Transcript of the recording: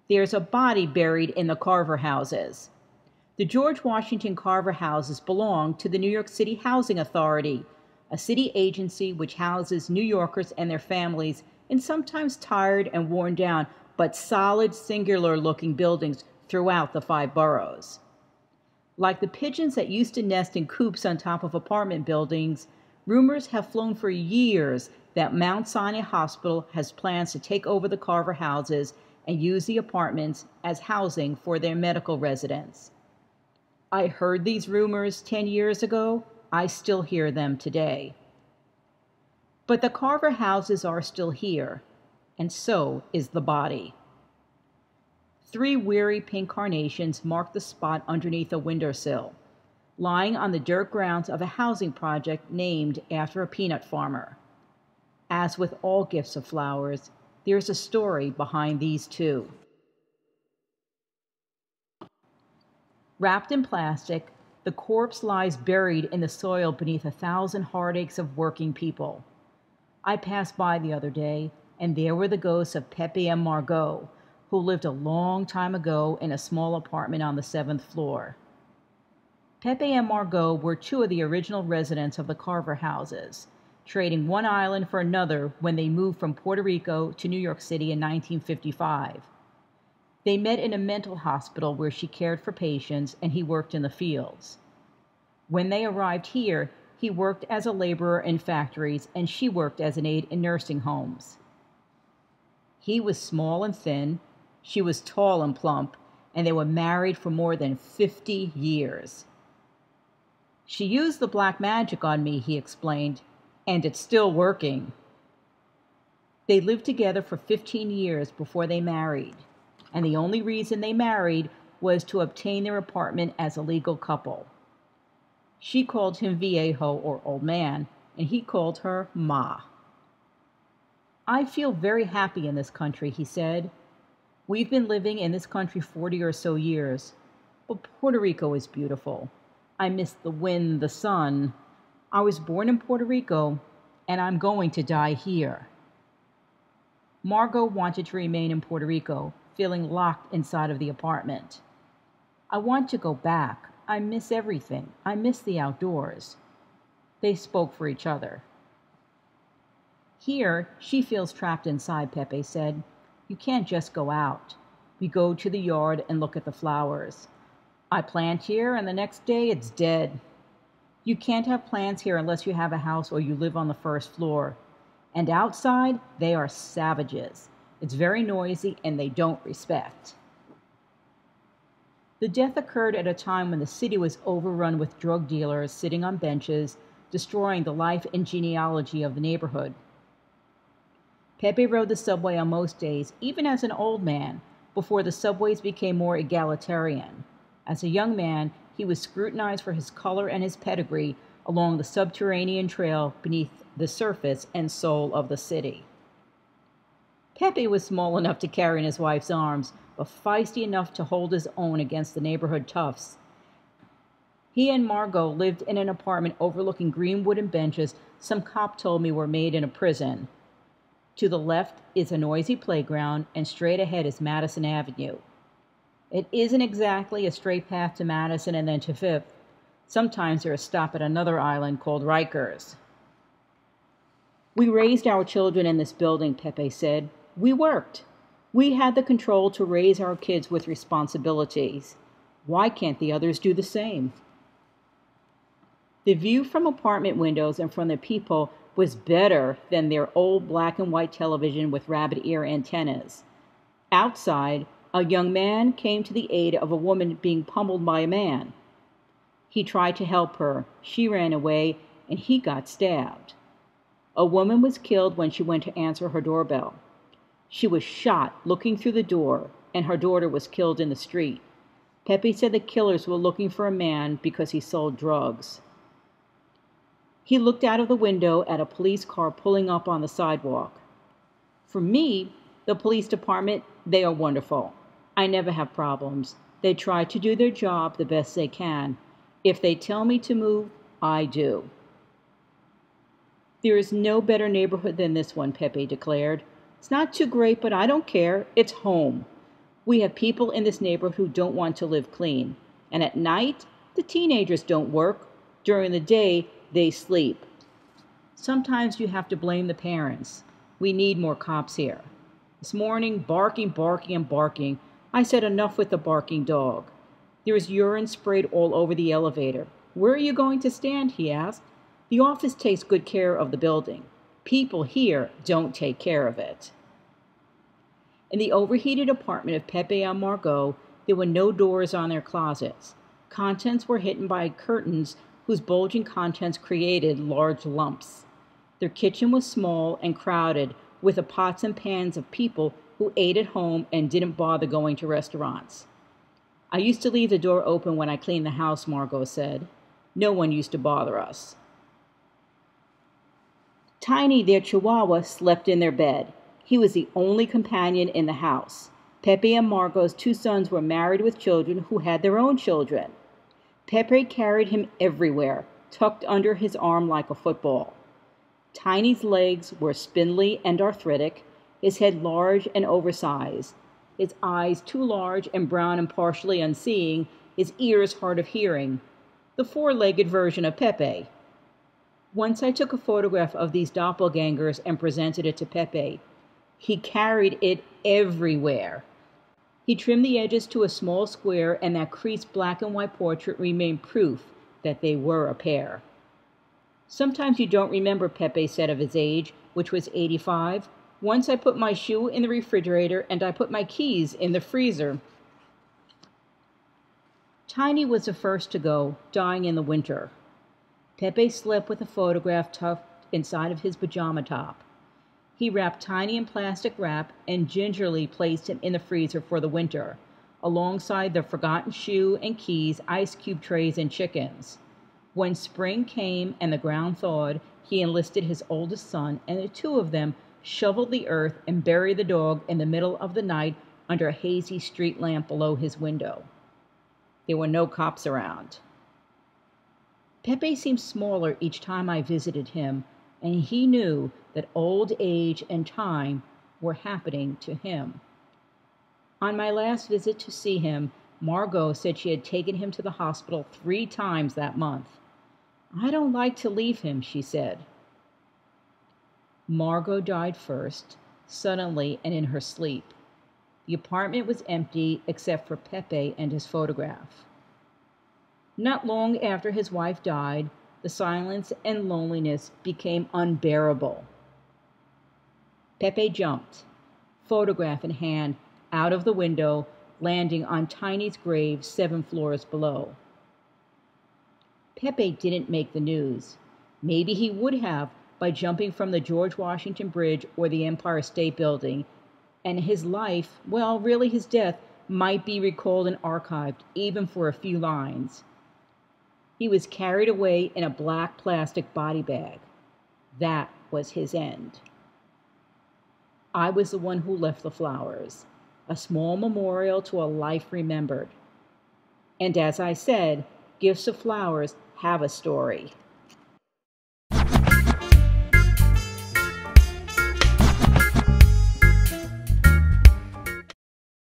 There's a body buried in the Carver houses. The George Washington Carver houses belong to the New York City Housing Authority, a city agency which houses New Yorkers and their families in sometimes tired and worn down but solid, singular-looking buildings throughout the 5 boroughs. Like the pigeons that used to nest in coops on top of apartment buildings, rumors have flown for years that Mount Sinai Hospital has plans to take over the Carver houses and use the apartments as housing for their medical residents. I heard these rumors 10 years ago. I still hear them today. But the Carver houses are still here, and so is the body. 3 weary pink carnations mark the spot underneath a windowsill, lying on the dirt grounds of a housing project named after a peanut farmer. As with all gifts of flowers, there's a story behind these 2. Wrapped in plastic, the corpse lies buried in the soil beneath 1,000 heartaches of working people. I passed by the other day, and there were the ghosts of Pepe and Margot, who lived a long time ago in a small apartment on the 7th floor. Pepe and Margot were 2 of the original residents of the Carver houses, trading one island for another when they moved from Puerto Rico to New York City in 1955. They met in a mental hospital where she cared for patients and he worked in the fields. When they arrived here, he worked as a laborer in factories and she worked as an aide in nursing homes. He was small and thin, she was tall and plump, and they were married for more than 50 years. She used the black magic on me, he explained, and it's still working. They lived together for 15 years before they married, and the only reason they married was to obtain their apartment as a legal couple. She called him Viejo, or old man, and he called her Ma. I feel very happy in this country, he said. We've been living in this country 40 or so years, but Puerto Rico is beautiful. I miss the wind, the sun. I was born in Puerto Rico, and I'm going to die here. Margot wanted to remain in Puerto Rico, feeling locked inside of the apartment. I want to go back. I miss everything. I miss the outdoors. They spoke for each other. Here, she feels trapped inside, Pepe said. You can't just go out. We go to the yard and look at the flowers. I plant here, and the next day it's dead. You can't have plants here unless you have a house or you live on the 1st floor. And outside, they are savages. It's very noisy, and they don't respect. The death occurred at a time when the city was overrun with drug dealers sitting on benches, destroying the life and genealogy of the neighborhood. Pepe rode the subway on most days, even as an old man, before the subways became more egalitarian. As a young man, he was scrutinized for his color and his pedigree along the subterranean trail beneath the surface and soul of the city. Pepe was small enough to carry in his wife's arms, but feisty enough to hold his own against the neighborhood toughs. He and Margot lived in an apartment overlooking green wooden benches some cop told me were made in a prison. To the left is a noisy playground, and straight ahead is Madison Avenue. It isn't exactly a straight path to Madison and then to 5th. Sometimes there's a stop at another island called Rikers. We raised our children in this building, Pepe said. We worked. We had the control to raise our kids with responsibilities. Why can't the others do the same? The view from apartment windows and from the people was better than their old black and white television with rabbit ear antennas. Outside, a young man came to the aid of a woman being pummeled by a man. He tried to help her. She ran away, and he got stabbed. A woman was killed when she went to answer her doorbell. She was shot looking through the door, and her daughter was killed in the street. Pepe said the killers were looking for a man because he sold drugs. He looked out of the window at a police car pulling up on the sidewalk. For me, the police department, they are wonderful. I never have problems. They try to do their job the best they can. If they tell me to move, I do. There is no better neighborhood than this one, Pepe declared. It's not too great, but I don't care. It's home. We have people in this neighborhood who don't want to live clean. And at night, the teenagers don't work. During the day, they sleep. Sometimes you have to blame the parents. We need more cops here. This morning, barking, barking, and barking. I said enough with the barking dog. There is urine sprayed all over the elevator. Where are you going to stand? He asked. The office takes good care of the building. People here don't take care of it. In the overheated apartment of Pepe and Margot, there were no doors on their closets. Contents were hidden by curtains whose bulging contents created large lumps. Their kitchen was small and crowded with the pots and pans of people who ate at home and didn't bother going to restaurants. I used to leave the door open when I cleaned the house, Margot said. No one used to bother us. Tiny, their chihuahua, slept in their bed. He was the only companion in the house. Pepe and Margot's two sons were married with children who had their own children. Pepe carried him everywhere, tucked under his arm like a football. Tiny's legs were spindly and arthritic, his head large and oversized, his eyes too large and brown and partially unseeing, his ears hard of hearing. The four-legged version of Pepe. Once I took a photograph of these doppelgangers and presented it to Pepe. He carried it everywhere. He trimmed the edges to a small square, and that creased black and white portrait remained proof that they were a pair. Sometimes you don't remember, Pepe said of his age, which was 85. Once I put my shoe in the refrigerator, and I put my keys in the freezer. Tiny was the first to go, dying in the winter. Pepe slept with a photograph tucked inside of his pajama top. He wrapped Tiny in plastic wrap and gingerly placed him in the freezer for the winter, alongside the forgotten shoe and keys, ice cube trays, and chickens. When spring came and the ground thawed, he enlisted his oldest son, and the two of them shoveled the earth and buried the dog in the middle of the night under a hazy street lamp below his window. There were no cops around. Pepe seemed smaller each time I visited him, and he knew that old age and time were happening to him. On my last visit to see him, Margot said she had taken him to the hospital 3 times that month. I don't like to leave him, she said. Margot died first, suddenly and in her sleep. The apartment was empty except for Pepe and his photograph. Not long after his wife died, the silence and loneliness became unbearable. Pepe jumped, photograph in hand, out of the window, landing on Tiny's grave 7 floors below. Pepe didn't make the news. Maybe he would have by jumping from the George Washington Bridge or the Empire State Building, and his life, well, really his death, might be recalled and archived, even for a few lines. He was carried away in a black plastic body bag. That was his end. I was the one who left the flowers, a small memorial to a life remembered. And as I said, gifts of flowers have a story.